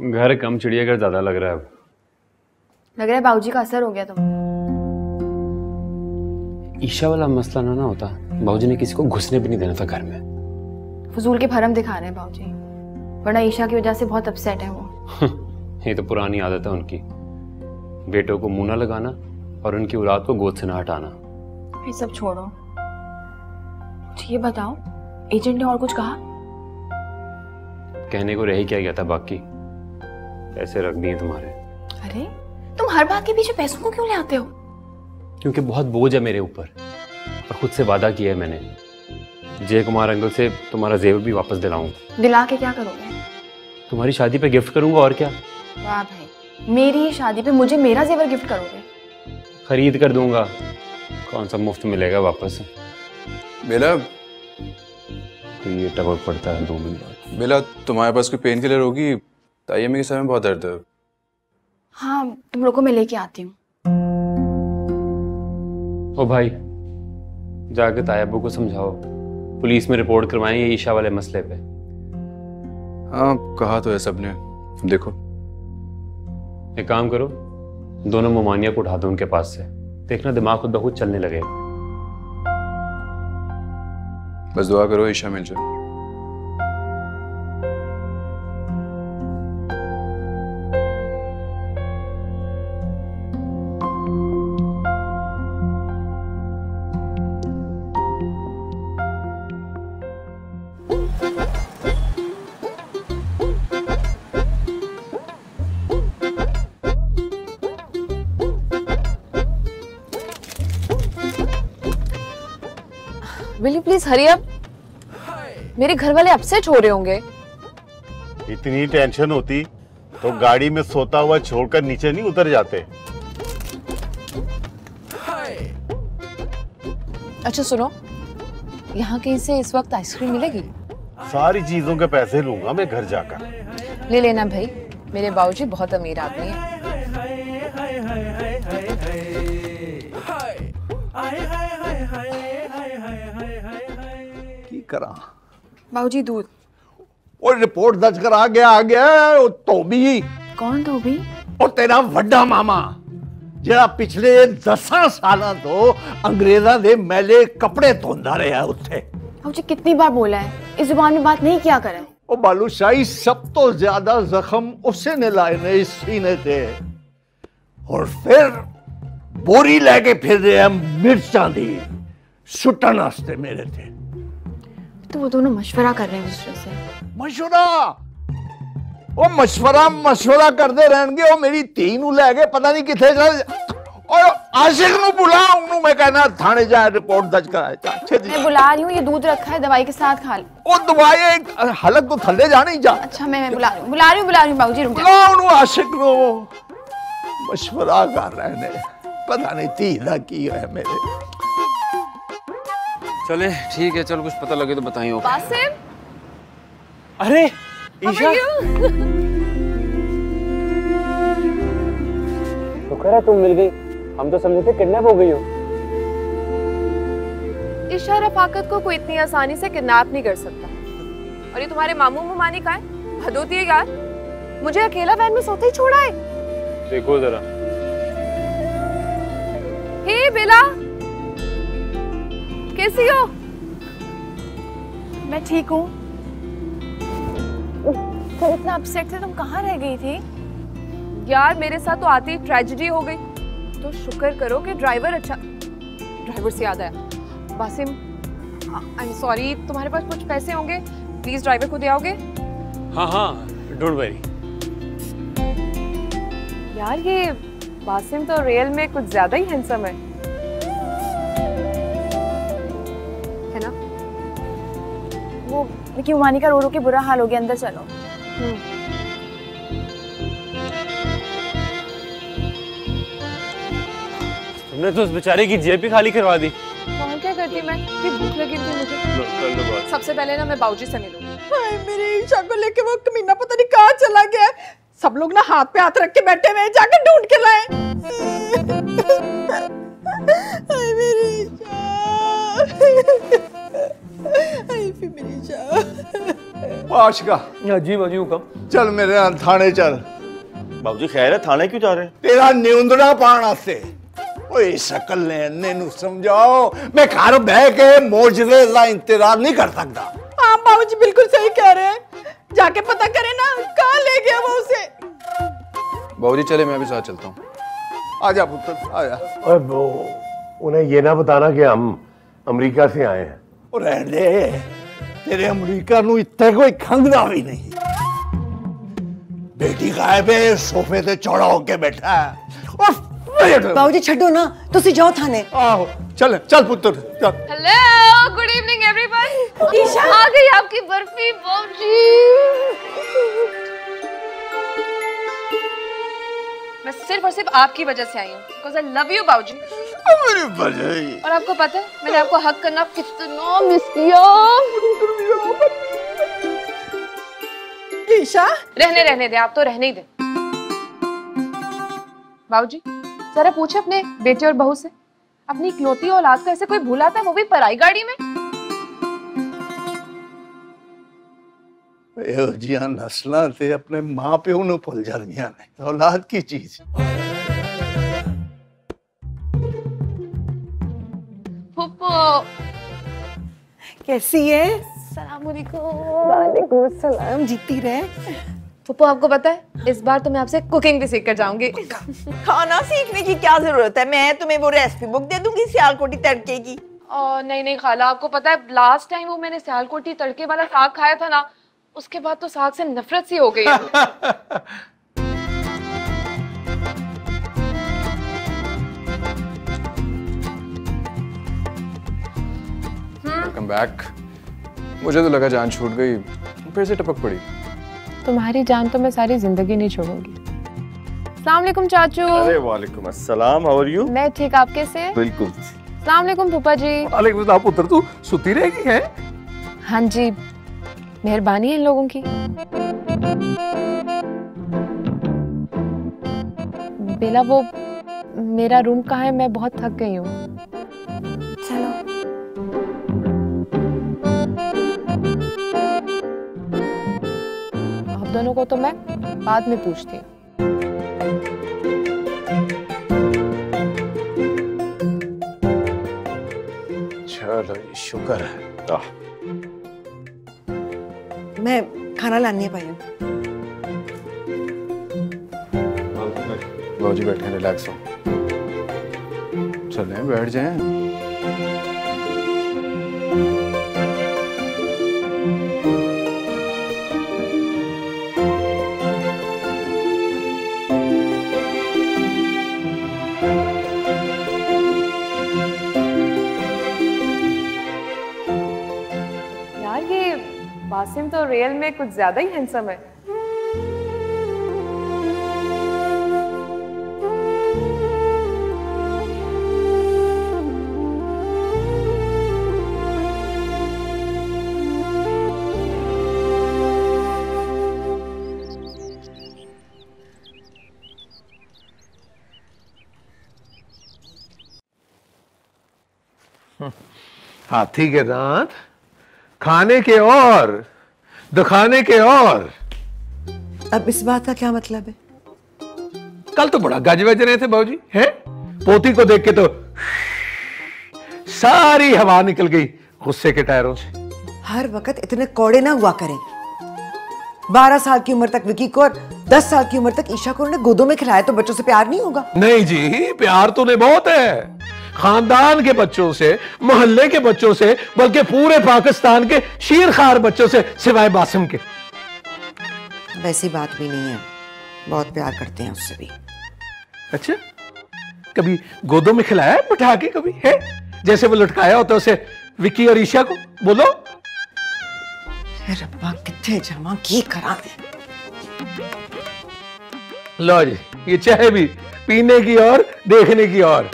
घर कम चिड़ियाघर ज्यादा लग रहा है। अब लग रहा है बाबूजी का असर हो गया तुम। ईशा वाला मसला ना होता, बाबूजी ने किसी को घुसने भी नहीं देना था घर में। फजूल के भरम दिखा रहे हैं बाबूजी, वरना ईशा की वजह से बहुत अपसेट है वो। ये तो पुरानी आदत है उनकी, बेटों को मुंह ना लगाना और उनकी औलाद को गोद से ना हटाना। ये सब छोड़ो, ये बताओ एजेंट ने और कुछ कहा? कहने को रह ही क्या गया था, बाकी पैसे रख दिए तुम्हारे। अरे तुम हर बात के पीछे पैसों को क्यों ले आते हो? क्योंकि बहुत बोझ है मेरे ऊपर, और खुद से वादा किया है मैंने, जय कुमार अंकल से तुम्हारा जेवर भी वापस दिलाऊंगा। दिला के क्या करोगे? तुम्हारी शादी पे गिफ्ट करूंगा, और क्या। वाह भाई, मेरी ही शादी पे मुझे मेरा जेवर गिफ्ट करोगे? खरीद कर दूंगा, कौन सा मुफ्त मिलेगा वापस। बेला, तो ये टपक पड़ता है 2 दिन बाद। बेला तुम्हारे पास कोई पेन किलर होगी? तायम्मी के सर में बहुत दर्द है। हाँ तुम लोगों को मैं लेके आती हूँ। ओ भाई, जाके तायब्बू को समझाओ, पुलिस में रिपोर्ट करवाएं ये ईशा वाले मसले पे। हाँ कहा तो है सबने, देखो। एक काम करो, दोनों मोमानिया को उठा दो उनके पास से, देखना दिमाग खुद ब खुद चलने लगेगा। बस दुआ करो ईशा मिल जाए। Will you please hurry up? मेरे घर वाले अपसेट हो रहे होंगे। इतनी टेंशन होती तो गाड़ी में सोता हुआ छोड़कर नीचे नहीं उतर जाते। अच्छा सुनो, यहाँ कहीं से इस वक्त आइसक्रीम मिलेगी? सारी चीजों के पैसे लूंगा मैं घर जाकर। ले लेना भाई, मेरे बाबूजी बहुत अमीर आदमी है। की करा बाबूजी दूध। और रिपोर्ट दर्ज करा आ गया धोबी। कौन धोबी? और तेरा वड्डा मामा ਜਿਹੜਾ पिछले 10 सालों तो अंग्रेजा दे मैले कपड़े धोंदा रहा उत्थे। बाबूजी कितनी बार बोला है इस जुबान में बात नहीं किया करें। ओ बालूशाही सब तो ज्यादा जख्म उसे ने लाए ने इस सीने ते, और फिर बोरी लेके फिर रहे हैं मिर्चां दी सुटन वास्ते मेरे थे। तो वो दोनों मशवरा कर रहे हैं दूसरे से। मशवरा? ओ मशवरा करते रहेंगे। ओ मेरी धी नूं लेके पता नहीं किथे चल, और आशिक नूं बुला, उन्होंने मैं कहना थाने जा रिपोर्ट दर्ज कराए। मैं बुला रही हूँ, ये दूध रखा है दवाई के साथ खा लो। ओ दवाई हलक तो थल्ले जाने जा। अच्छा मैं बुला रही हूँ बाबूजी रुक जाओ। उन्होंने आशिक नूं मशवरा कर रहे ने, पता नहीं धी दा की है मेरे। चले ठीक है, चल कुछ पता लगे तो बताइए। बासिम, अरे ईशा, शुक्र है तुम मिल गई, हम तो समझे थे किडनैप हो गई हो। ईशा रफाकत को कोई इतनी आसानी से किडनैप नहीं कर सकता। और ये तुम्हारे मामू मुमानी का है? हद होती है यार, मुझे अकेला वैन में सोते ही छोड़ा है। देखो जरा। हे बेला, कैसी हो? मैं ठीक हूँ। तुम इतना अपसेट थे, तुम कहाँ रह गई थी? यार मेरे साथ तो आती ट्रेजेडी हो गई, तो शुक्र करो कि ड्राइवर अच्छा। ड्राइवर से याद आया, बासिम आई एम सॉरी, तुम्हारे पास कुछ पैसे होंगे, प्लीज ड्राइवर को दे आओगे? हाँ डोंट वरी। यार ये बासिम तो रियल में कुछ ज्यादा ही हैंडसम है ना? वो निकी उमानी का रो रो के बुरा हाल हो गया, अंदर चलो। तुमने तो उस बेचारे की जेब भी खाली करवा दी। और क्या करती मैं, कि भूख लगी थी मुझे। सबसे पहले ना मैं बाबूजी से मिलूंगी। हाय मेरी ईशा को लेके वो कमीना पता नहीं कहाँ चला गया है। सब लोग ना हाथ पे हाथ रख के बैठे हुए, जाके ढूंढ के लाए। हाय मेरी ईशा, हाय मेरी ईशा। आशिका जी बाजी हुक्म। चल मेरे नाल थाने चल। बाबूजी खैर है, थाने क्यों जा रहे हैं? तेरा न्यूंदड़ा पाण वास्ते। ओए शकल ने अन्ने नु समझाओ, मैं घर बह के मोजरे दा इंतजार नहीं कर सकता। हाँ बाबूजी बिल्कुल सही कह रहे हैं, जाके पता करें ना कहाँ ले गया वो उसे। बाबूजी चले, मैं भी साथ चलता हूँ। आजा पुत्र आजा। और वो उन्हें ये ना बताना कि हम अमेरिका से आए हैं। और रहने दे, तेरे अमेरिका नु इत्ते कोई खंगदा भी नहीं। बेटी गायब है, सोफे से चौड़ा होके बैठा है। बाबूजी छड्डो ना, तुसी जाओ थाने। आहो चल चल पुत्र चल। Hello, good evening everyone. Isha आ गई आपकी बर्फी बाबूजी। मैं सिर्फ और सिर्फ आपकी वजह से आई हूँ, बिकॉज़ आई लव यू बाबूजी। मेरी वजह। और आपको पता है मैंने आपको हक करना कितना मिस किया। ईशा रहने दे, आप तो रहने ही दे। बाबूजी जरा पूछे अपने बेटे और बहू से, अपनी इकलौती औलाद को ऐसे कोई भूलाता है, वो भी पराई गाड़ी में? जिया नस्लां ते अपने मां प्यो नूं भुल जांदियां ने, औलाद की चीज। फुप्पो कैसी है? सलाम अलैकुम। वालेकुम अस्सलाम, जीती रहे। फुप्पो आपको पता है इस बार तो मैं आपसे कुकिंग भी सीख कर जाऊंगी। खाना सीखने की क्या जरूरत है, मैं तुम्हें वो रेसिपी बुक दे दूंगी सियालकोटी तड़के की। नहीं खाला, आपको पता है लास्ट टाइम वो मैंने सियालकोटी तड़के वाला साग खाया था ना, उसके बाद तो साग से नफरत सी हो गई है। Welcome back. मुझे तो लगा जान छूट गई, फिर से टपक पड़ी। तुम्हारी जान तो मैं सारी जिंदगी नहीं छोड़ूंगी। अस्सलाम वालेकुम चाचू। अरे वालेकुम अस्सलाम, हाउ आर यू? मैं ठीक, आप कैसे हैं? बिल्कुल। अस्सलाम वालेकुम फूफा जी। वालेकुम सलाम पुत्र, तू सुती रहेगी है? हाँ जी, मेहरबानी है इन लोगों की। बेला वो मेरा रूम कहाँ है, मैं बहुत थक गई हूँ। चलो आप दोनों को तो मैं बाद में पूछती हूँ। चलो शुक्र है। मैं खाना लानी है भाई। बाबूजी बैठे, रिलैक्स हो। चलें बैठ जाएं। यार ये बासिम तो रियल में कुछ ज्यादा ही हैंडसम है। हाथी के दांत खाने के और दिखाने के और। अब इस बात का क्या मतलब है? कल तो बड़ा गज बज रहे थे बाबूजी, हैं? पोती को देख के तो सारी हवा निकल गई गुस्से के टायरों से। हर वक्त इतने कौड़े ना हुआ करें। 12 साल की उम्र तक विकी को और 10 साल की उम्र तक ईशा को उन्होंने गोदों में खिलाया, तो बच्चों से प्यार नहीं होगा? नहीं जी, प्यार तो उन्हें बहुत है, खानदान के बच्चों से, मोहल्ले के बच्चों से, बल्कि पूरे पाकिस्तान के शीरखार बच्चों से, सिवाय बासिम के। वैसी बात भी नहीं है, बहुत प्यार करते हैं उससे भी। अच्छा, कभी गोदों में खिलाया है बिठा के कभी, है? जैसे वो लटकाया होता उसे विकी और ईशा को, बोलो। रब्बा कितने जमा की करा दे। लो जी, ये चाय भी पीने की और देखने की और।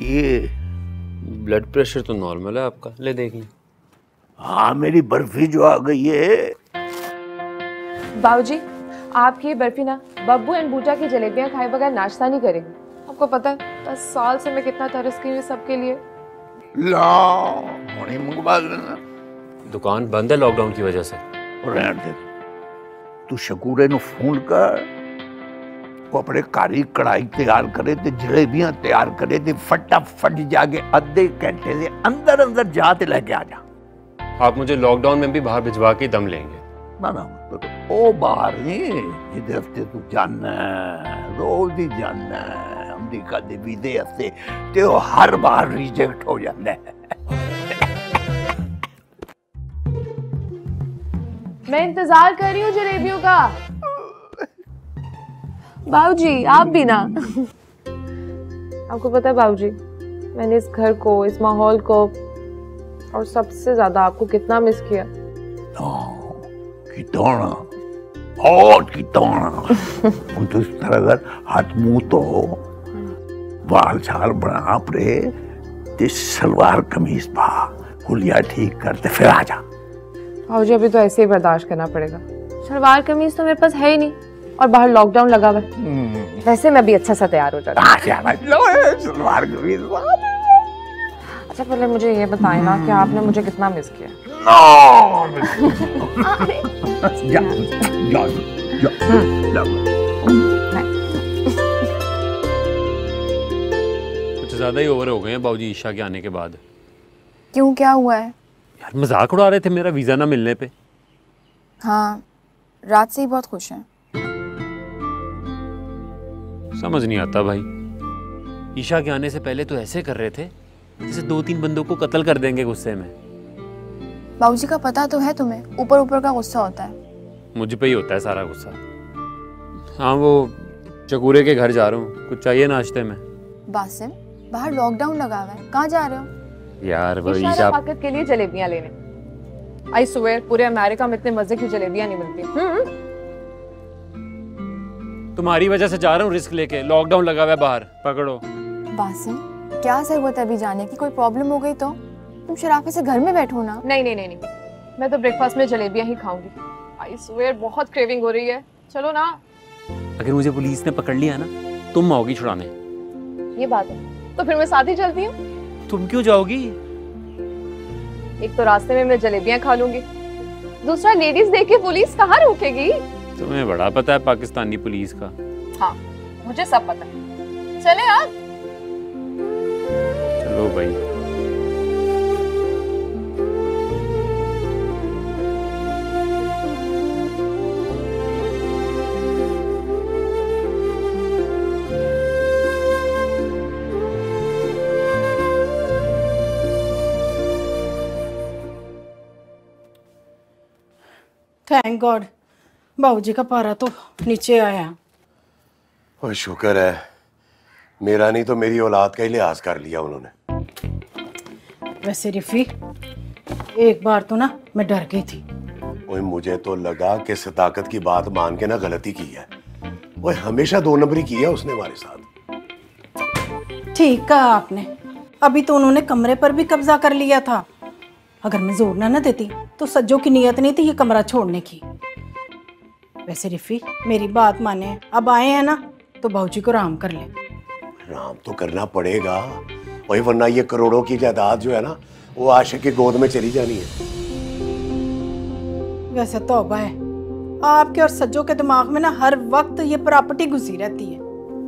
ये ब्लड प्रेशर तो नॉर्मल है आपका, ले देख लें। हाँ मेरी बर्फी जो आ गई है। बाबूजी आपकी ये बर्फी ना बब्बू एंड बूटा की जलेबियां खाए बगैर नाश्ता नहीं करेगी। आपको पता है 10 साल से मैं कितना तरस गई हूँ सबके लिए। ला होनी मंगवा लेना। दुकान बंद है लॉकडाउन की वजह से। रहने दे, तू शकूरे नु फोन कर, वो अपने कारी कढ़ाई तैयार करे ते जलेबियां तैयार करे ते फटाफट जाके आधे घंटे से अंदर अंदर जा ते लेके आ जा। आप मुझे लॉकडाउन में भी बाहर भिजवा के दम लेंगे? ना ना, ओ बाहर नहीं, जिदे हफ्ते तू जाना रोज ही जाना अमरीका दे वीजे हफ्ते ते वो हर बार रिजेक्ट हो जाना है। मैं इंतजार कर रही हूँ जलेबियों का। बाबूजी आप भी ना। आपको पता है बाबूजी, मैंने इस घर को, इस माहौल को और सबसे ज्यादा आपको कितना मिस किया। कितना बहुत कितना। तो इस तरह अगर हाथ मुंह तो बाल छाल बना अपने ते सलवार कमीज पा हुलिया ठीक करते फिर आ जा। बाबूजी अभी तो ऐसे ही बर्दाश्त करना पड़ेगा। सलवार कमीज तो मेरे पास है ही नहीं और बाहर लॉकडाउन लगा हुआ है। वैसे मैं भी अच्छा सा तैयार हो जाता। सलवार कमीज। अच्छा पहले मुझे ये बताएं ना कि आपने मुझे कितना मिस किया। जा, जा, जा, जा। कुछ ज्यादा ही ओवर हो गए हैं बाबूजी ईशा के आने के बाद। क्यों, क्या हुआ है? यार मजाक उड़ा रहे थे मेरा वीजा ना मिलने पे। हाँ, रात से ही बहुत खुश हैं। समझ नहीं आता भाई, ईशा के आने से पहले तो ऐसे कर रहे थे जैसे 2-3 बंदों को कत्ल कर देंगे गुस्से में। बाबूजी का पता तो है तुम्हें, ऊपर ऊपर का गुस्सा होता है। मुझ पे ही होता है सारा गुस्सा। हाँ वो चकूरे के घर जा रहा हूँ, कुछ चाहिए नाश्ते में? बासिम बाहर लॉकडाउन लगा हुआ है, कहाँ जा रहे हो? यार वो ईशा पाकित के लिए जलेबियां लेने। आई स्वेयर पूरे अमेरिका में इतने मजे की जलेबियां नहीं मिलती। तुम्हारी वजह से जा रहा हूँ रिस्क लेके, लॉकडाउन लगा हुआ है बाहर, पकड़ो। बासिम क्या जरूरत है अभी जाने की? कोई प्रॉब्लम हो गई तो तुम शराफत से घर में बैठो ना। नहीं नहीं नहीं नहीं, मैं तो ब्रेकफास्ट में जलेबियां ही खाऊंगी। आई स्वेयर बहुत क्रेविंग हो रही है, चलो ना। अगर मुझे पुलिस ने पकड़ लिया ना, तुम आओगी छुड़ाने। ये बात है तो फिर मैं साथ ही चलती हूँ। तुम क्यों जाओगी? एक तो रास्ते में मैं जलेबियां खा लूंगी, दूसरा लेडीज देख के पुलिस कहाँ रोकेगी? तुम्हें बड़ा पता है पाकिस्तानी पुलिस का। हाँ मुझे सब पता है। चले आप। चलो भाई। थैंक गॉड बाबूजी का पारा तो नीचे आया। और शुक्र है, मेरा नहीं तो मेरी औलाद का ही लिहाज कर लिया उन्होंने। वैसे रिफी एक बार तो ना मैं डर गई थी। ओए मुझे तो लगा कि सदाकत की बात मान के ना गलती की है। ओए हमेशा 2 नंबरी की है उसने हमारे साथ। ठीक कहा आपने, अभी तो उन्होंने कमरे पर भी कब्जा कर लिया था। अगर मैं जोर ना देती तो सज्जों की नीयत नहीं थी ये कमरा छोड़ने की। वैसे रिफी मेरी बात माने, अब आए हैं ना तो बाबूजी को राम कर ले। राम तो करना पड़ेगा, वही वरना ये करोड़ों की जायदाद जो है ना वो आशिक की गोद में चली जानी है। वैसे तौबा है, आपके और सज्जों के दिमाग में ना हर वक्त ये प्रॉपर्टी घुसी रहती है।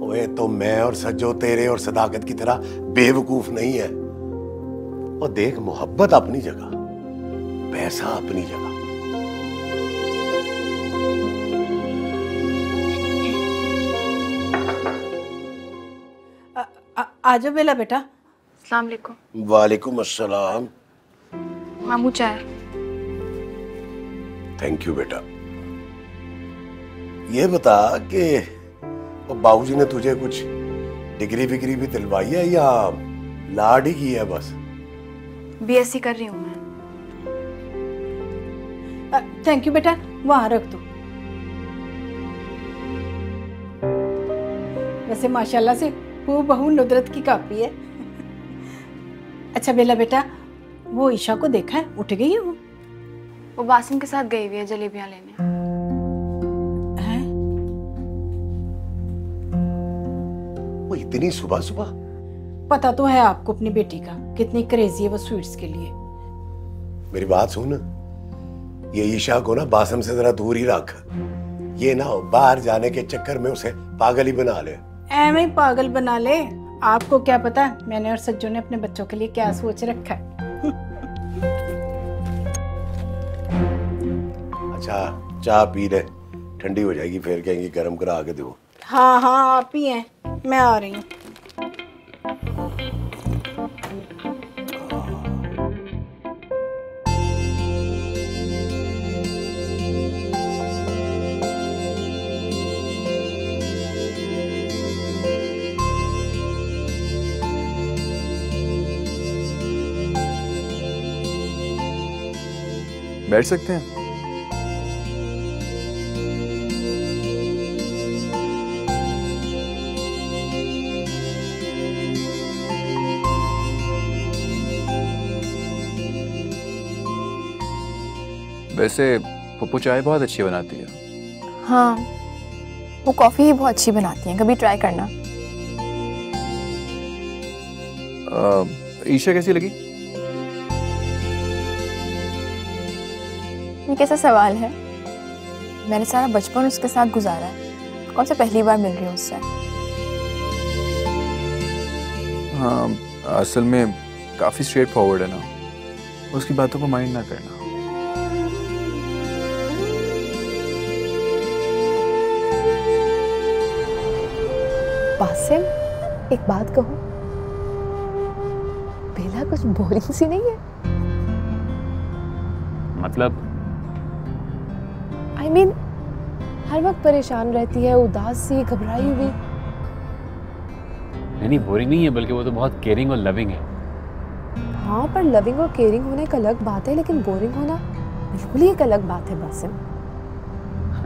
ओए तो मैं और सज्जो तेरे और सदाकत की तरह बेवकूफ नहीं है। और देख, मोहब्बत अपनी जगह, पैसा अपनी जगह। आजो बेला बेटा। अस्सलाम वालेकुम। वालेकुम अस्सलाम। मामू चाय। थैंक यू बेटा। ये बता कि बाबूजी ने तुझे कुछ डिग्री विग्री भी दिलवाई है या लाड ही की है बस? बीएससी कर रही हूँ मैं। थैंक यू बेटा, वहां रख दो। वैसे माशाल्लाह से वो बहू नुदरत की कापी है। अच्छा बेला बेटा, वो ईशा को देखा है, उठ गई है वो बासिम के साथ गई हुई है जलेबियां लेने। वो इतनी सुबह सुबह? पता तो है आपको अपनी बेटी का कितनी क्रेजी है वो स्वीट्स के लिए। मेरी बात सुन, ये ईशा को ना बासम से जरा दूर ही रख। ये ना हो बाहर जाने के चक्कर में उसे पागल ही बना ले। ऐਵੇਂ ही पागल बना ले। आपको क्या पता मैंने और सज्जू ने अपने बच्चों के लिए क्या सोच रखा है। अच्छा चाय पी ले, ठंडी हो जाएगी, फिर कहेंगी गर्म करा के दो। हाँ हाँ आप ही हैं, मैं आ रही हूँ। बैठ सकते हैं? वैसे पप्पू चाय बहुत अच्छी बनाती है। हाँ, वो कॉफी ही बहुत अच्छी बनाती हैं, कभी ट्राई करना। ईशा कैसी लगी? ये कैसा सवाल है? मैंने सारा बचपन उसके साथ गुजारा है, कौन सा पहली बार मिल रही हूँ उससे। हाँ, असल में काफी स्ट्रेट फॉरवर्ड है ना, उसकी बातों को माइंड ना करना। बासिम, एक बात कहूँ, बेला कुछ बोरिंग सी नहीं है? मतलब I mean, हर वक्त परेशान रहती है, उदास सी, घबराई हुई। नहीं बोरिंग नहीं है, बल्कि वो तो बहुत केयरिंग और लविंग है। हाँ, पर लविंग और केयरिंग होने एक अलग बात है, लेकिन बोरिंग होना बिल्कुल ही एक अलग बात है बासिम।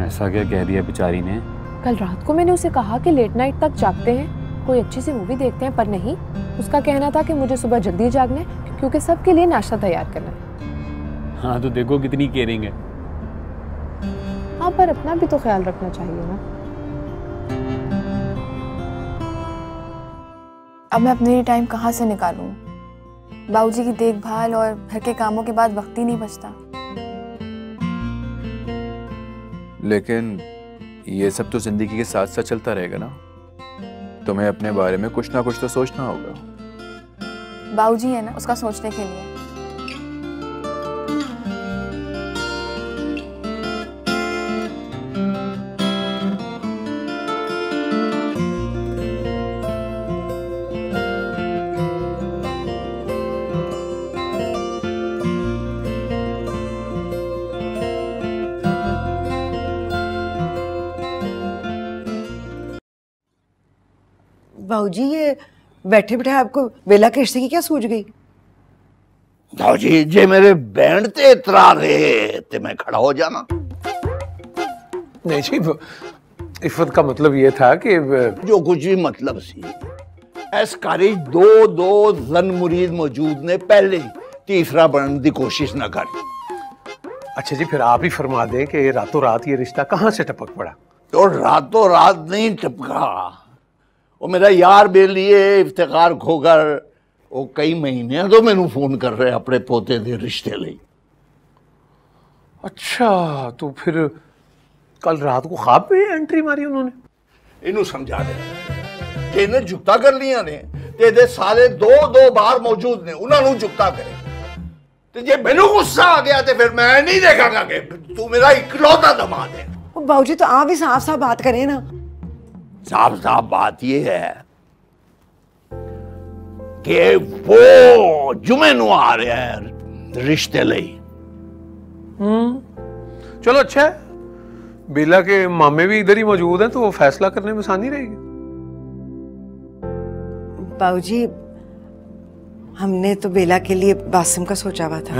ऐसा क्या कह दिया बेचारी ने? कल रात को मैंने उसे कहा कि लेट नाइट तक जागते हैं, कोई अच्छी सी मूवी देखते हैं, पर नहीं, उसका कहना था कि मुझे सुबह जल्दी जागना है क्योंकि सबके लिए नाश्ता तैयार करना है। हाँ तो देखो कितनी केयरिंग है। हाँ, पर अपना भी तो ख्याल रखना चाहिए ना। अब मैं अपने लिए टाइम कहाँ से निकालूं? बाबूजी की देखभाल और घर के कामों के बाद वक्त ही नहीं बचता। लेकिन ये सब तो जिंदगी के साथ साथ चलता रहेगा ना, तुम्हें अपने बारे में कुछ ना कुछ तो सोचना होगा। बाबूजी है ना उसका सोचने के लिए। बाबूजी ये बैठे बैठे आपको वेला के रिश्ते की क्या सूझ गई? जी जे मेरे बैंड ते इतरा रहे ते मैं खड़ा हो जाना। नहीं जी, इफ़त का मतलब ये था कि जो कुछ भी मतलब सी, एस कारी दो जन मुरीद मौजूद ने पहले तीसरा बनने की कोशिश न करी। अच्छा जी, फिर आप ही फरमा दें कि रातों रात ये रिश्ता कहाँ से टपक पड़ा? तो रातों रात नहीं टपका, वो मेरा यार बेलिए इफ्तिकार खोकर वो कई महीने तो मैनू फोन कर रहे अपने पोते दे रिश्ते लिए। अच्छा, तो फिर कल रात को ख्वाब में एंट्री मारी उन्होंने? इनू समझा दे कि इन्हें जुगता कर लिया ने ते दे साले दो बार मौजूद ने, उन्होंने जुगता करे ते जे मैनू गुस्सा आ गया ते फिर मैं नहीं देखांगा कि तू मेरा इकलौता दामाद है। बाबूजी तो आप भी साफ साफ बात करें ना। साफ साफ बात ये है कि वो जुमे नु आ रहा है रिश्ते लिए। चलो अच्छा है, बेला के मामे भी इधर ही मौजूद हैं तो वो फैसला करने में आसानी रहेगी। बाबूजी हमने तो बेला के लिए बासिम का सोचा हुआ था।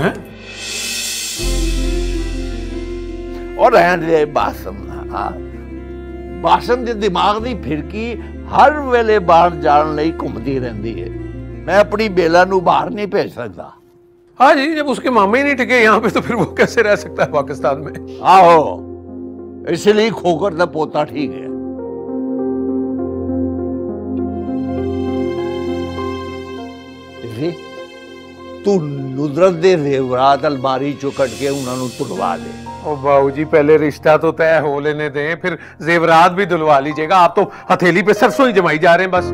और रहने दे बासिम ना, बासिम दे दिमाग दी फिरकी हर वेले बाहर जाने लई घूमती रहती है। मैं अपनी बेला नू बाहर नहीं भेज सकता। हाँ जी, जब उसके मामे ही नहीं टिके यहाँ पे तो फिर वो कैसे रह सकता है पाकिस्तान में? आहो, इसलिए खोकर दा पोता ठीक है। ਸੀ ਤੂੰ ਨੁਜ਼ਰਤ ਦੇ ਜ਼ੇਵਰਾਤ ਅਲਮਾਰੀ ਚੋਂ ਕੱਢ ਕੇ ਉਹਨਾਂ ਨੂੰ ਤੁਲਵਾ ਦੇ। ओ बाबूजी पहले रिश्ता तो तय हो लेने दें, फिर जेवरात भी धुलवा लीजिएगा। आप तो हथेली पे सरसों ही जमाई जा रहे हैं बस।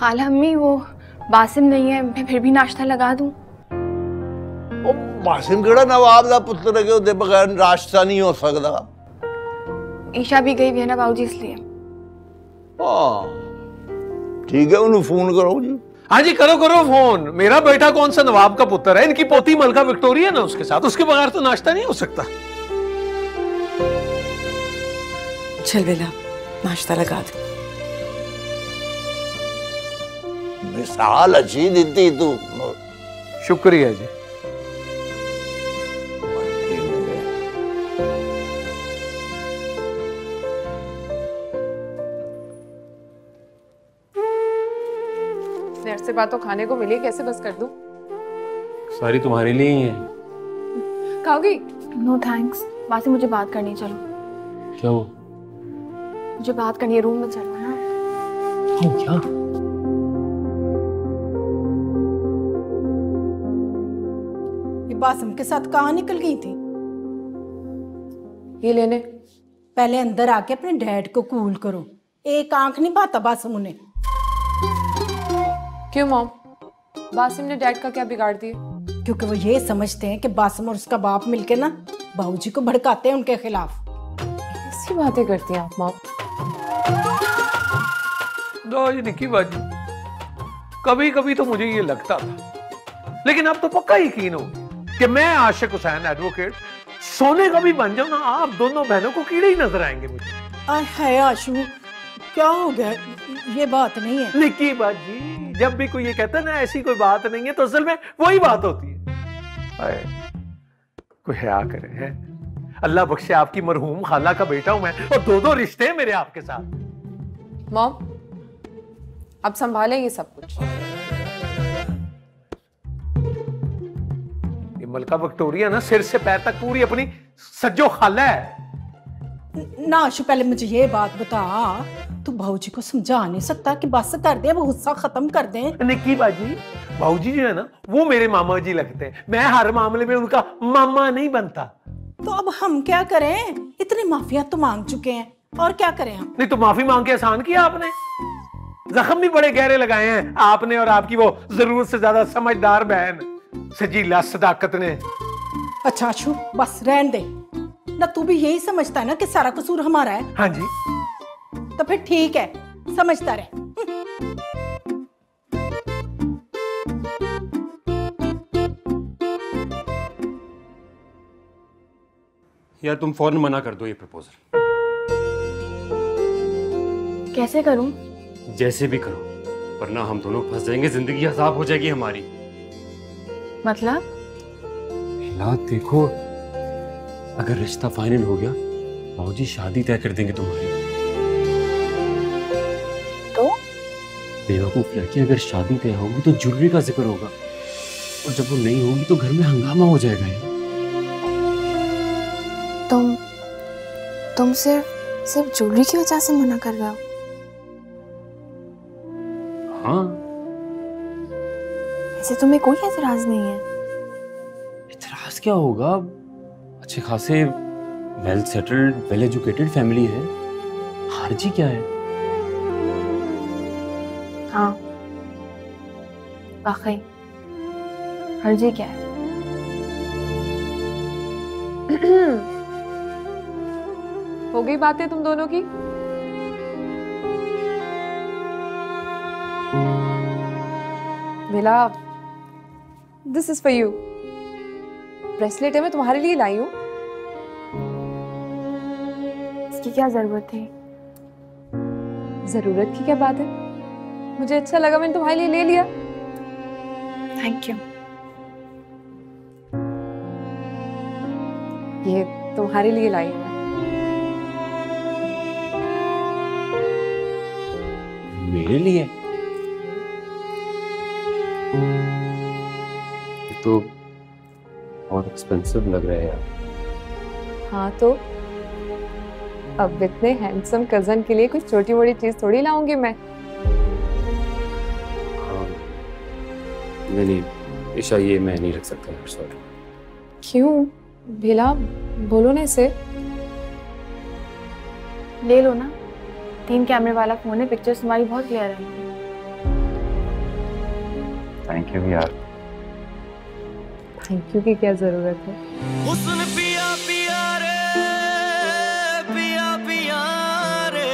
खाला अम्मी वो बासिम नहीं है, मैं फिर भी नाश्ता लगा दूं? ਉਹ ਬਾਸਿਮ ਕਿਹੜਾ ਨਵਾਬ ਦਾ ਪੁੱਤਰ ਹੈ ਕਿ ਉਹਦੇ ਬਗੈਰ ਨਾਸ਼ਤਾ ਨਹੀਂ ਹੋ ਸਕਦਾ। ईशा भी गई हुई है ना बाबूजी, इसलिए। हाँ ठीक है, उन्हें फोन करो जी। हाँ जी करो करो फोन। मेरा बेटा कौन सा नवाब का पुत्र है, इनकी पोती मलका विक्टोरिया ना उसके साथ, उसके बगैर तो नाश्ता नहीं हो सकता। चल बेला नाश्ता लगा दे। मिसाल अच्छी देती तू। शुक्रिया जी। देर से बात तो खाने को मिली, कैसे बस कर दूं? सारी तुम्हारे लिए ही है। खाओगी? नो थैंक्स, बासिम मुझे बात करनी, चलो। क्या हो? मुझे बात करनी है, रूम में चलो ना। हाँ क्या? ये बासिम के साथ कहाँ निकल गई थी? ये लेने। पहले अंदर आके अपने डैड को कूल करो, एक आंख नहीं पाता बासिम उन्हें। क्यों मॉम, बासिम ने डैड का क्या बिगाड़ दिया? क्योंकि वो ये समझते हैं कि बासिम और उसका बाप मिलके ना बाबूजी को भड़काते हैं उनके खिलाफ। ऐसी बातें करती हैं आप मॉम। दो जी निकी बाजी, कभी कभी तो मुझे ये लगता था, लेकिन अब तो पक्का यकीन हो कि मैं आशिक हुसैन एडवोकेट सोने का भी बन जाऊं ना, आप दोनों बहनों को कीड़े ही नजर आएंगे मुझे। आय हाय आशू, क्या हो गया? ये बात नहीं है निकी बाजी, जब भी कोई ये कहता है ना ऐसी कोई बात नहीं है, तो असल में वही बात होती है। आए, कोई हया करे है। अल्लाह बख्शे, आपकी मरहूम खाला का बेटा हूं मैं, और दो दो रिश्ते हैं मेरे आपके साथ। मॉम अब संभालें ये सब कुछ। ये मलका विक्टोरिया ना सिर से पैर तक पूरी अपनी सज्जो खाला है ना। आशू पहले मुझे ये बात बता, तू भाऊजी को समझा नहीं सकता कि बस कर दे, वो गुस्सा खत्म कर दे? निकी बाजी, भाऊजी जो है ना वो मेरे मामा जी लगते हैं, मैं हर मामले में उनका मामा नहीं बनता। तो अब हम क्या करें? इतनी माफियात तो मांग चुके हैं, और क्या करें हम? नहीं तो माफी मांग के आसान किया आपने, जख्म भी बड़े गहरे लगाए हैं आपने और आपकी वो जरूरत से ज्यादा समझदार बहन सजीला सदाकत ने। अच्छा आशू बस रहने दे ना, तू भी यही समझता है ना कि सारा कसूर हमारा है? हाँ जी। तो फिर ठीक है, समझता रहे। यार तुम फौरन मना कर दो ये प्रपोजल। कैसे करूं? जैसे भी करो, वरना हम दोनों फंस जाएंगे, जिंदगी अजाब हो जाएगी हमारी। मतलब? हालात देखो, अगर रिश्ता फाइनल हो गया, बाबूजी शादी तय कर देंगे तुम्हारी। तो बेवकूफ लड़की, अगर शादी तय होगी तो ज्वेलरी का जिक्र होगा, और जब वो नहीं होगी तो घर में हंगामा हो जाएगा। तुम सिर्फ ज्वेलरी की वजह से मना कर रहे हो? हाँ। ऐसे तुम्हें कोई एतराज नहीं है? एतराज क्या होगा, अच्छे खासे well settled well educated family है, हार्जी क्या है? हाँ वाकई, हार्जी क्या है? हो गई बातें तुम दोनों की? Bela, this is for you. Bracelet है, मैं तुम्हारे लिए लाई हूं। इसकी क्या जरूरत थी? जरूरत की क्या बात है, मुझे अच्छा लगा, मैंने तुम्हारे लिए ले लिया। Thank you. ये तुम्हारे लिए लाई हूं। मेरे लिए? ये तो बहुत एक्सपेंसिव लग रहा है यार। हाँ तो अब इतने हैंडसम कजन के लिए कुछ छोटी मोटी चीज थोड़ी लाऊंगी मैं। नहीं ईशा, ये मैं नहीं रख सकता, सॉरी। क्यों बेला, बोलो ना इसे। ले लो ना, 3 कैमरे वाला फोन है, पिक्चर्स तुम्हारी बहुत क्लियर है। थैंक यू यार। थैंक यू की क्या जरूरत है। हुस्न पिया पिया रे, पिया पिया रे,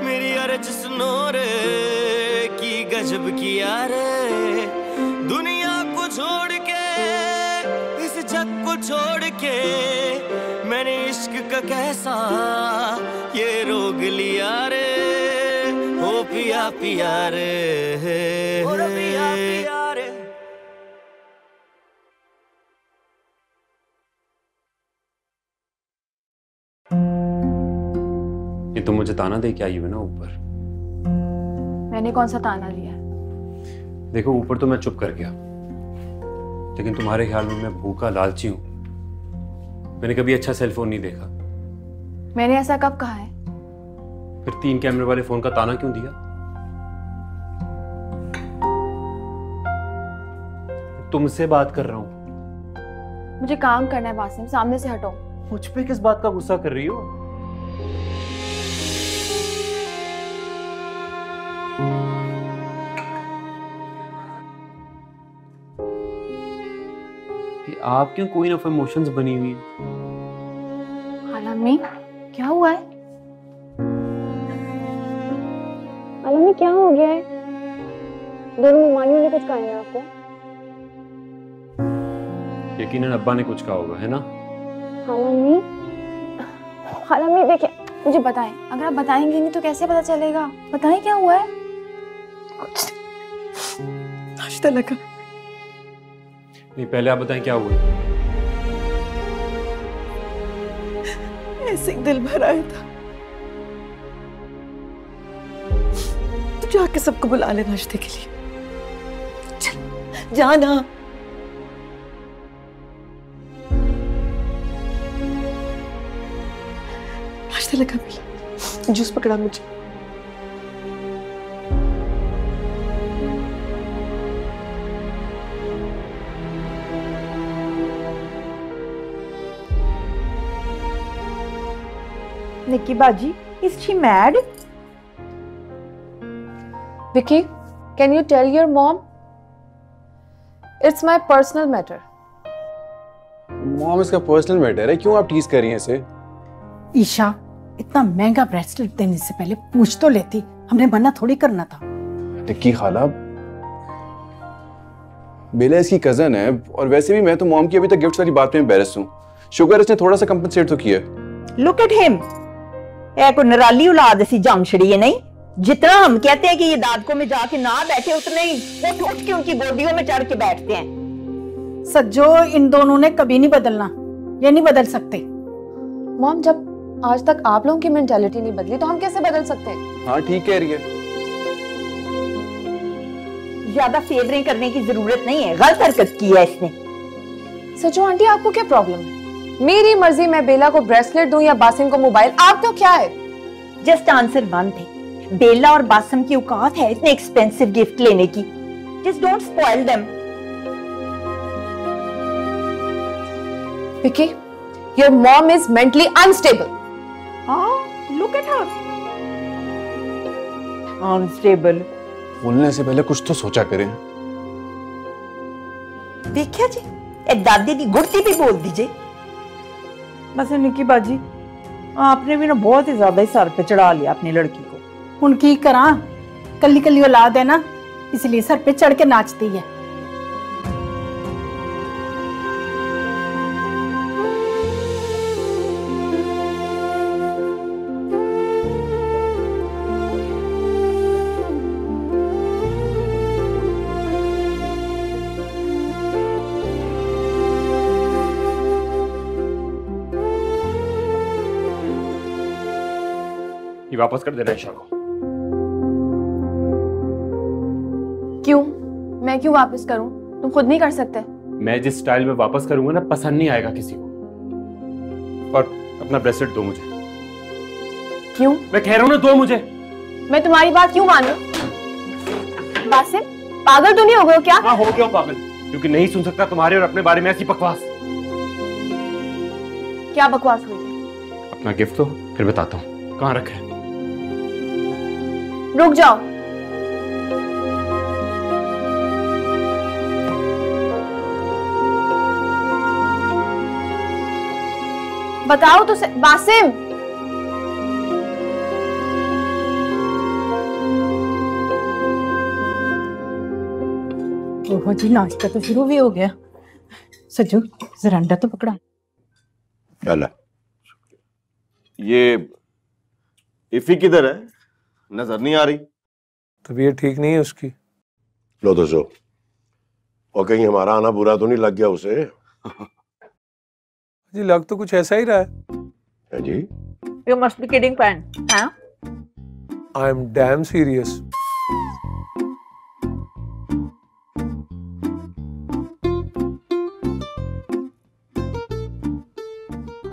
मेरी अर्ज सुनो रे, की गजब किया रे, दुनिया को छोड़ के, इस जग को छोड़ के, मैंने इश्क का कैसा ये रोग लिया रे, ओ पिया पिया रे, ओ पिया पिया रे। ये तो मुझे ताना दे के आई हुई ना ऊपर। मैंने कौन सा ताना लिया है? देखो ऊपर तो मैं चुप कर गया, लेकिन तुम्हारे ख्याल में मैं भूखा लालची हूं। मैंने कभी अच्छा सेलफोन नहीं देखा। मैंने ऐसा कब कहा है? फिर 3 कैमरे वाले फोन का ताना क्यों दिया? तुमसे बात कर रहा हूं। मुझे काम करना है बासिम, सामने से हटो। मुझ पे किस बात का गुस्सा कर रही हो? आप क्यों कोई ना इमोशंस बनी हुई है? आलमी क्या हुआ है? आलमी क्या हो गया है? दोनों ममानियों ने कुछ कहा है आपको? यकीनन अब्बा ने कुछ कहा होगा, है ना? आलमी, आलमी देखिए, मुझे बताएं। अगर आप बताएंगे नहीं तो कैसे पता चलेगा? बताएं क्या हुआ है? नाश्ता लगा। नहीं, पहले आप बताएं क्या हुआ। ऐसे ही दिल भर आया था, तो जाके सबको बुला ले नाश्ते के लिए। चल जाना। नाश्ता लगा मिला, जूस पकड़ा मुझे। Nikki Baji, is she mad? Vicky, can you tell your mom? It's my personal matter. Mom, इसका पर्सनल मैटर है, क्यों आप टीज कर रही हैं इसे? ईशा, इतना महंगा ब्रेसलेट देने से पहले पूछ तो लेती, हमने मना थोड़ी करना था। टिक्की खाला, बेला इसकी कजन है, और वैसे भी मैं तो मॉम की अभी तक गिफ्ट वाली बात में एम्बैरेस हूँ। शुगर इसने थोड़ा सा कंपनसेट तो किया। Look at him. ए को नराली औलाद ऐसी जम छड़ी है नहीं। जितना हम कहते हैं कि ये दादकों में जाके ना बैठे, उतना ही वो उठ के उनकी गोदियों में चढ़ के बैठते हैं। सज्जो, इन दोनों ने कभी नहीं बदलना, ये नहीं बदल सकते। मॉम, जब आज तक आप लोगों की मेंटालिटी नहीं बदली तो हम कैसे बदल सकते हैं? हाँ ठीक कह रही है। ज्यादा फेवरें करने की जरूरत नहीं है, गलत हरकत की है इसने। सचो आंटी, आपको क्या प्रॉब्लम है? मेरी मर्जी, मैं बेला को ब्रेसलेट दूं या बासिम को मोबाइल, आपको क्या है? जस्ट आंसर वन थिंग, बेला और बासिम की औकात है इतने एक्सपेंसिव गिफ्ट लेने की। Just don't spoil them. Vicky, your mom is mentally unstable. Look at her. Unstable बोलने से पहले कुछ तो सोचा करें। देखिए जी, एक दादी की गुड़ती भी बोल दीजिए। बस निक्की बाजी, आपने भी ना बहुत ही ज्यादा ही सर पे चढ़ा लिया अपनी लड़की को। उनकी करा, कल्ली कल्ली औलाद है ना, इसलिए सर पे चढ़ के नाचती है। ये वापस कर देना ईशा को। क्यों? मैं क्यों वापस करूं? तुम खुद नहीं कर सकते? मैं जिस स्टाइल में वापस करूंगा ना, पसंद नहीं आएगा किसी को। और अपना ब्रेसलेट दो मुझे। क्यों? मैं कह रहा हूं ना, दो मुझे। मैं तुम्हारी बात क्यों मानूं? बासिम, पागल तो नहीं हो गए हो क्या? हाँ हो गया पागल, क्योंकि नहीं सुन सकता तुम्हारे और अपने बारे में ऐसी बकवास। क्या बकवास हुई है? अपना गिफ्ट तो फिर बताता हूँ, कहाँ रखा है? रुक जाओ। बताओ तो बासिम। ओहो जी, नाश्ता तो शुरू भी हो गया। सज्जू जरा अंडा तो पकड़ा। चल ये इफी किधर है? नजर नहीं आ रही। तबीयत ठीक नहीं है उसकी। लो तो सो, और कहीं हमारा आना बुरा तो नहीं लग गया उसे? जी लग तो कुछ ऐसा ही रहा है। जी You must be kidding, friend. हाँ? I am damn serious.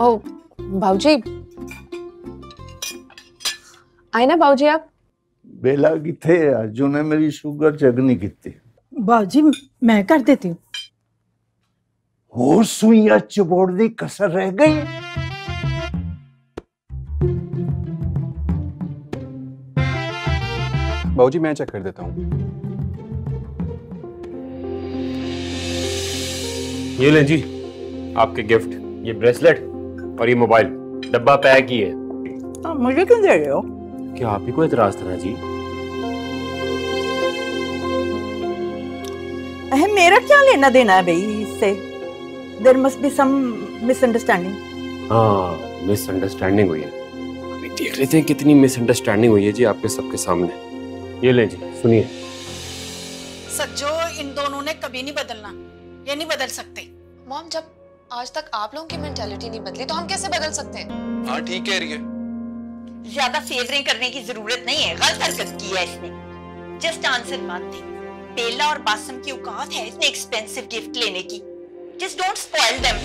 ओ भाऊजी आए ना भाऊजी आप? बेला किथे अर्जु ने मेरी शुगर चेक नहीं की। बाजी मैं कर देती हूँ। हो सुइया चबोड़ दी कसर रह गई। बाबूजी मैं चेक कर देता हूँ। ये लें जी आपके गिफ्ट, ये ब्रेसलेट और ये मोबाइल, डब्बा पैक ही है। मुझे क्यों दे रहे हो? क्या आप ही को एतराज था ना जी? मेरा क्या लेना देना है भाई इससे? There must be some misunderstanding. हाँ मिसअंडरस्टैंडिंग हुई है। अभी देख लेते हैं कितनी मिसअंडरस्टैंडिंग हुई है जी आपके सबके सामने। ये लें जी सुनिए। सज्जो इन दोनों ने कभी नहीं बदलना, ये नहीं बदल सकते। मॉम जब आज तक आप लोगों की मेंटालिटी नहीं बदली तो हम कैसे बदल सकते हैं? हाँ ठीक कह रही है। ज्यादा फेवरिंग करने की जरूरत नहीं है, गलत हरकत की है इसने। जस्ट आंसर वन थिंग, बेला और बासम की औकात है इतने एक्सपेंसिव गिफ्ट लेने की। Just don't spoil them.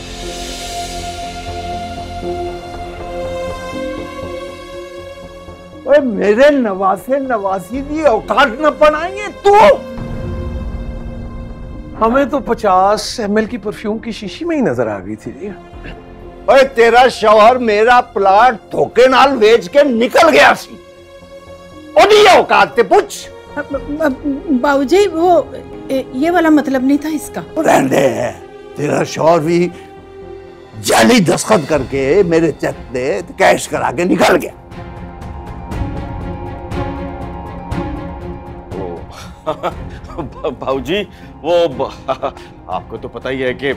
ओए मेरे नवासे नवासी की औकात न बनाएंगे तू। हमें तो 50 ml की परफ्यूम की शीशी में ही नजर आ गई थी। ओए तेरा शौहर मेरा प्लाट धोखे नाल बेच के निकल गया सी। ओदी औकात ते पूछ। बाबूजी वो ये वाला मतलब नहीं था इसका। रहने है, तेरा शौहर भी जाली दस्तखत करके मेरे चेक पे कैश करा के निकल गया। भाऊजी वो आपको तो पता ही है कि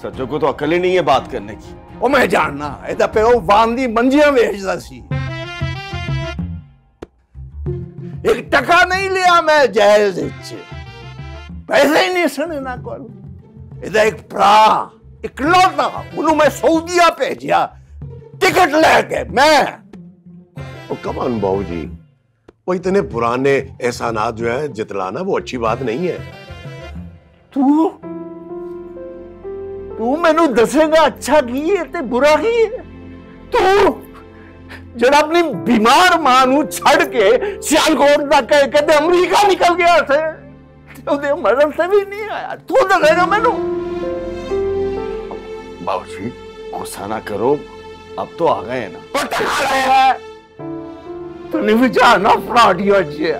सज्जो को तो अकल ही नहीं है बात करने की। ओ मैं जानना इधर पे वो बांदी मंजियां बेचदा सी। एक टका नहीं लिया मैं जायज पैसे ही नहीं सने ना को। इधर एक भरा इकलौता उन्होंने मैं सऊदीया भेजिया टिकट लेके मैं। ओ कम ऑन बाबूजी, वो इतने पुराने एहसानात जो है जितलाना वो अच्छी बात नहीं है। तू मैनू दसेगा अच्छा की है ते बुरा की है? तू जरा अपनी बीमार मां नू छड़ के सियालकोट तक कहते अमरीका निकल गया थे, ਉਹਦੇ मरण से भी नहीं आया। तू दसेगा मैनू? बाबूजी गुस्सा ना करो, अब तो आ गए ना। तू नहीं विचारना फ्रॉडियो जी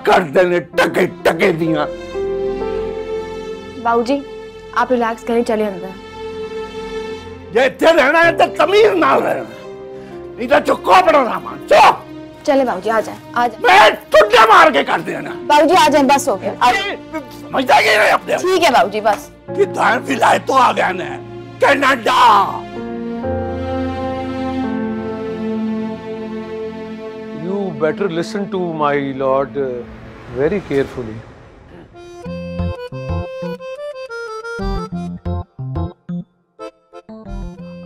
कर देने टके टके दिया। बाबूजी आप रिलैक्स करें, चले अंदर। ये इतने रहना है तो तमीज ना रहना, नहीं तो चुक्को अपना सामान चुप। चले बाबूजी आ जाए, आ जाए। मैं तुझे मार के कर देना। बाबूजी आ जाए, बस हो गया। समझता ही नहीं अपने। ठीक है बाबूजी बस। कितना विलाय तो आ गया ना Canada. You better listen to my lord very carefully.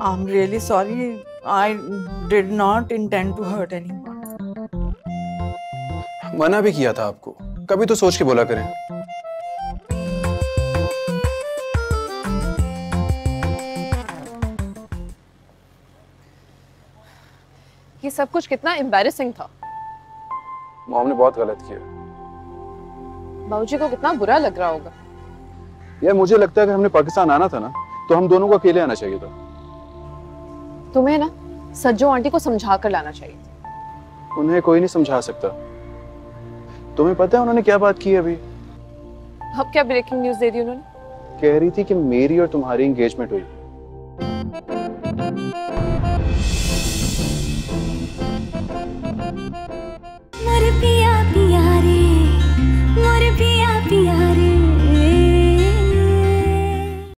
I'm really sorry. I did not intend to hurt anyone. मना भी किया था आपको, कभी तो सोच के बोला करें। ये सब कुछ कितना एम्बैरेसिंग था। मॉम ने बहुत गलत किया। बाबूजी को कितना बुरा लग रहा होगा। यार मुझे लगता है कि हमने पाकिस्तान आना था ना, तो हम दोनों को अकेले आना चाहिए था। तुम्हें ना सज्जो आंटी को समझा कर लाना चाहिए। उन्हें कोई नहीं समझा सकता। तुम्हें पता है उन्होंने क्या बात की अभी? अब क्या ब्रेकिंग न्यूज दे दी उन्होंने? कह रही थी कि मेरी और तुम्हारी एंगेजमेंट हुई। मर